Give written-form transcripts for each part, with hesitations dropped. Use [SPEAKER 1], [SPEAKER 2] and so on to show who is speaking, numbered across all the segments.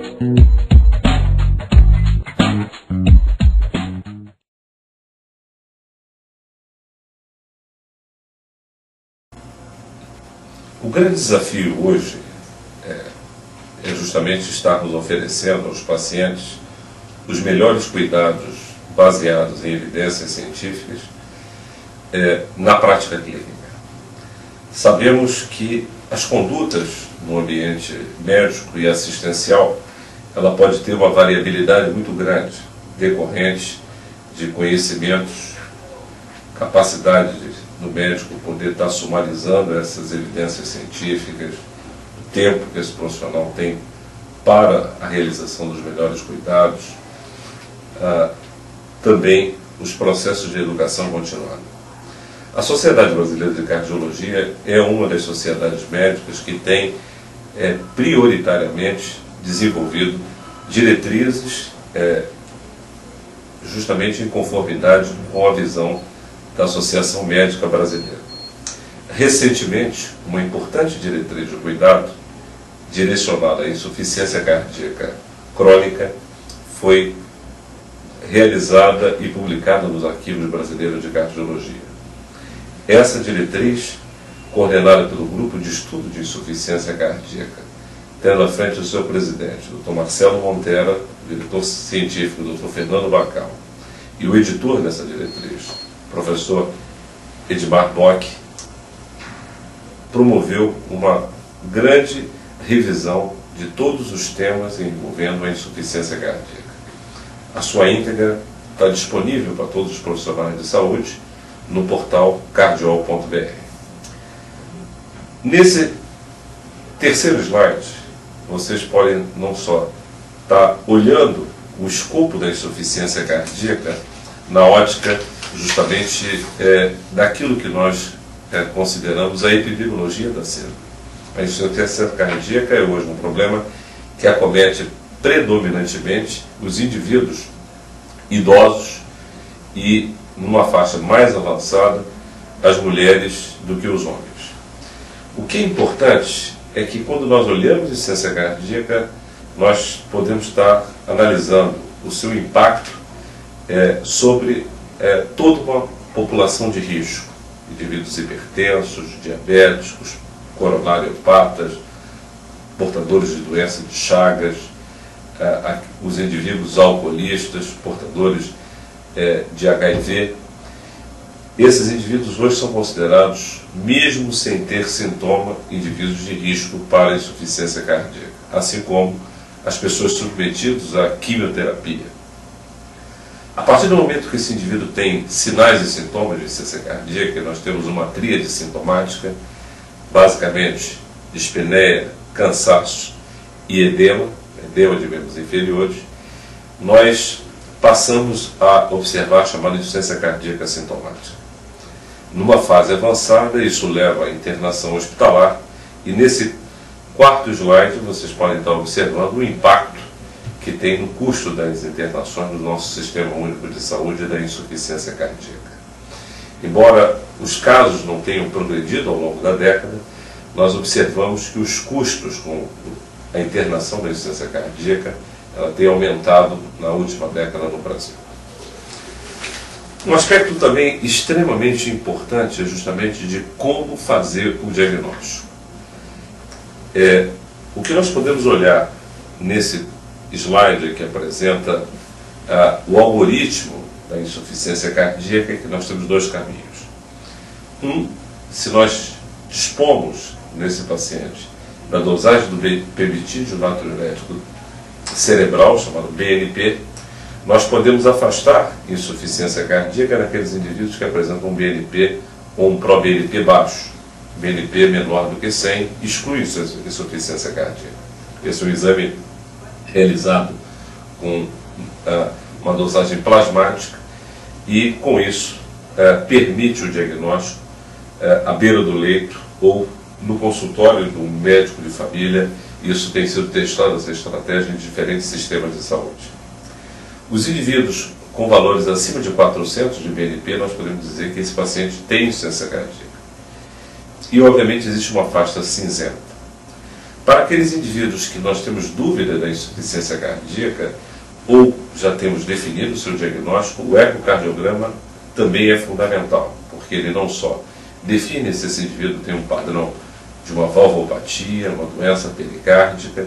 [SPEAKER 1] O grande desafio hoje é justamente estarmos oferecendo aos pacientes os melhores cuidados baseados em evidências científicas na prática clínica. Sabemos que as condutas no ambiente médico e assistencial, ela pode ter uma variabilidade muito grande, decorrente de conhecimentos, capacidade do médico poder estar sumarizando essas evidências científicas, o tempo que esse profissional tem para a realização dos melhores cuidados, também os processos de educação continuada. A Sociedade Brasileira de Cardiologia é uma das sociedades médicas que tem prioritariamente desenvolvido diretrizes justamente em conformidade com a visão da Associação Médica Brasileira. Recentemente, uma importante diretriz de cuidado direcionada à insuficiência cardíaca crônica foi realizada e publicada nos arquivos brasileiros de cardiologia. Essa diretriz, coordenada pelo Grupo de Estudo de Insuficiência Cardíaca, tendo à frente o seu presidente, Dr. Marcelo Montera, diretor científico, Dr. Fernando Bacal, e o editor dessa diretriz, professor Edmar Bock, promoveu uma grande revisão de todos os temas envolvendo a insuficiência cardíaca. A sua íntegra está disponível para todos os profissionais de saúde no portal cardiol.br. Nesse terceiro slide, vocês podem não só estar olhando o escopo da insuficiência cardíaca na ótica justamente daquilo que nós consideramos a epidemiologia da síndrome. A insuficiência cardíaca é hoje um problema que acomete predominantemente os indivíduos idosos e, numa faixa mais avançada, as mulheres do que os homens. O que é importante é que, quando nós olhamos a insuficiência cardíaca, nós podemos estar analisando o seu impacto sobre toda uma população de risco, indivíduos hipertensos, diabéticos, coronariopatas, portadores de doença de Chagas, os indivíduos alcoolistas, portadores de HIV. Esses indivíduos hoje são considerados, mesmo sem ter sintoma, indivíduos de risco para a insuficiência cardíaca, assim como as pessoas submetidas à quimioterapia. A partir do momento que esse indivíduo tem sinais e sintomas de insuficiência cardíaca, nós temos uma tríade sintomática, basicamente dispneia, cansaço e edema de membros inferiores, nós passamos a observar a chamada insuficiência cardíaca sintomática. Numa fase avançada, isso leva à internação hospitalar, e nesse quarto slide vocês podem estar observando o impacto que tem no custo das internações no nosso Sistema Único de Saúde da insuficiência cardíaca. Embora os casos não tenham progredido ao longo da década, nós observamos que os custos com a internação da insuficiência cardíaca ela tem aumentado na última década no Brasil. Um aspecto também extremamente importante é justamente de como fazer o diagnóstico. O que nós podemos olhar nesse slide que apresenta o algoritmo da insuficiência cardíaca é que nós temos dois caminhos. Se nós dispomos nesse paciente da dosagem do peptídeo natriurético cerebral, chamado BNP, nós podemos afastar insuficiência cardíaca naqueles indivíduos que apresentam um BNP ou um pró-BNP baixo. BNP menor do que 100 exclui insuficiência cardíaca. Esse é um exame realizado com uma dosagem plasmática e, com isso, permite o diagnóstico à beira do leito ou no consultório do médico de família. Isso tem sido testado, essa estratégia, em diferentes sistemas de saúde. Os indivíduos com valores acima de 400 de BNP, nós podemos dizer que esse paciente tem insuficiência cardíaca. E, obviamente, existe uma faixa cinzenta. Para aqueles indivíduos que nós temos dúvida da insuficiência cardíaca, ou já temos definido o seu diagnóstico, o ecocardiograma também é fundamental, porque ele não só define se esse indivíduo tem um padrão de uma valvopatia, uma doença pericárdica,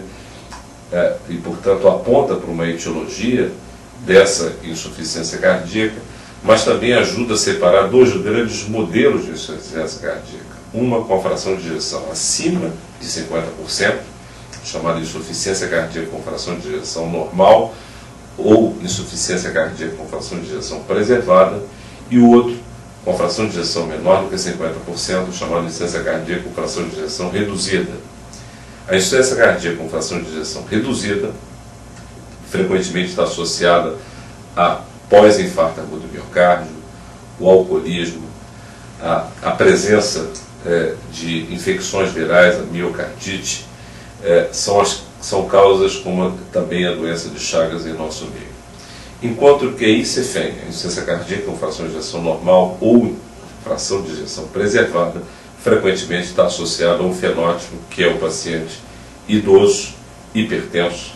[SPEAKER 1] e, portanto, aponta para uma etiologia dessa insuficiência cardíaca, mas também ajuda a separar dois grandes modelos de insuficiência cardíaca. Uma com a fração de ejeção acima de 50%, chamada insuficiência cardíaca com fração de ejeção normal, ou insuficiência cardíaca com fração de ejeção preservada, e o outro com fração de ejeção menor do que 50%, chamada insuficiência cardíaca com fração de ejeção reduzida. A insuficiência cardíaca com fração de ejeção reduzida frequentemente está associada a pós-infarto agudo do miocárdio, o alcoolismo, a presença de infecções virais, a miocardite, são causas como também a doença de Chagas em nosso meio. Enquanto que a ICFEM, a insuficiência cardíaca com fração de ejeção normal ou fração de ejeção preservada, frequentemente está associada a um fenótipo que é o paciente idoso, hipertenso,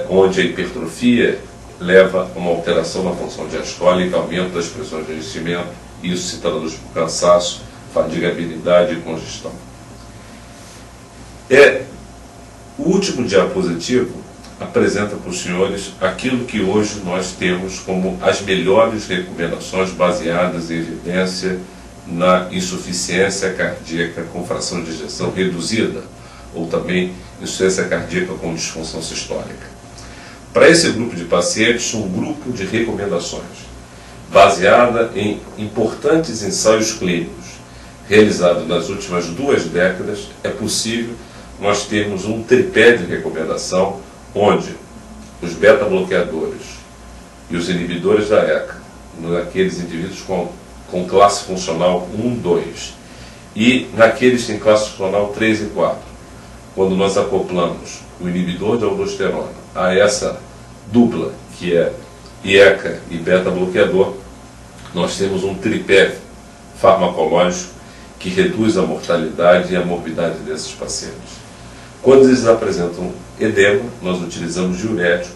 [SPEAKER 1] onde a hipertrofia leva a uma alteração na função diastólica, aumento das pressões de enchimento, e isso se traduz por cansaço, fadigabilidade e congestão. O último diapositivo apresenta para os senhores aquilo que hoje nós temos como as melhores recomendações baseadas em evidência na insuficiência cardíaca com fração de ejeção reduzida, ou também insuficiência cardíaca com disfunção sistólica. Para esse grupo de pacientes, um grupo de recomendações baseada em importantes ensaios clínicos realizados nas últimas 2 décadas, é possível nós termos um tripé de recomendação onde os beta-bloqueadores e os inibidores da ECA, naqueles indivíduos com classe funcional 1, 2, e naqueles que têm classe funcional 3 e 4, quando nós acoplamos o inibidor de aldosterona a essa dupla, que é ECA e beta-bloqueador, nós temos um tripé farmacológico que reduz a mortalidade e a morbidade desses pacientes. Quando eles apresentam edema, nós utilizamos diurético.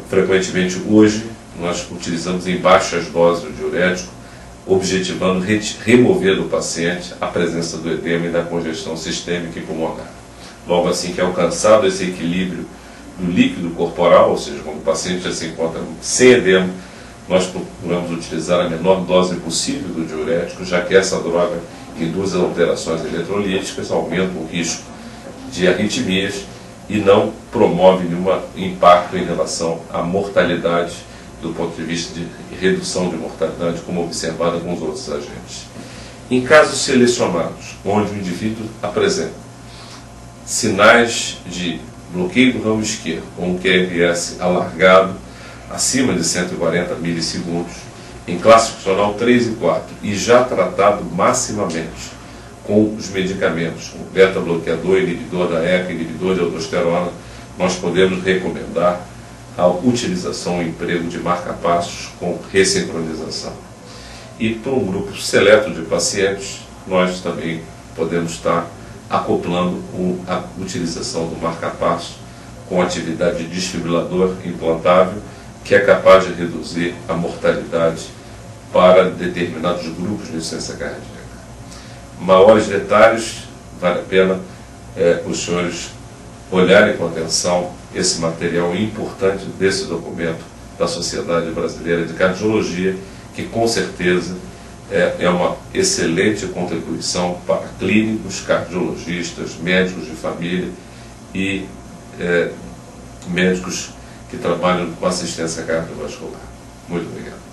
[SPEAKER 1] Frequentemente hoje nós utilizamos em baixas doses o diurético, objetivando remover do paciente a presença do edema e da congestão sistêmica e pulmonar. Logo assim que é alcançado esse equilíbrio do líquido corporal, ou seja, quando o paciente já se encontra sem edema, nós procuramos utilizar a menor dose possível do diurético, já que essa droga induz alterações eletrolíticas, aumenta o risco de arritmias e não promove nenhum impacto em relação à mortalidade do ponto de vista de redução de mortalidade, como observada com os outros agentes. Em casos selecionados, onde o indivíduo apresenta sinais de bloqueio do ramo esquerdo, com um QRS alargado, acima de 140 milissegundos, em classe funcional 3 e 4, e já tratado maximamente com os medicamentos, o beta-bloqueador, inibidor da ECA, inibidor de aldosterona, nós podemos recomendar a utilização e emprego de marca-passos com ressincronização. E para um grupo seleto de pacientes, nós também podemos estar acoplando a utilização do marca-passo com atividade de desfibrilador implantável, que é capaz de reduzir a mortalidade para determinados grupos de insuficiência cardíaca. Maiores detalhes, vale a pena os senhores olharem com atenção esse material importante desse documento da Sociedade Brasileira de Cardiologia, que com certeza é uma excelente contribuição para clínicos, cardiologistas, médicos de família e médicos que trabalham com assistência cardiovascular. Muito obrigado.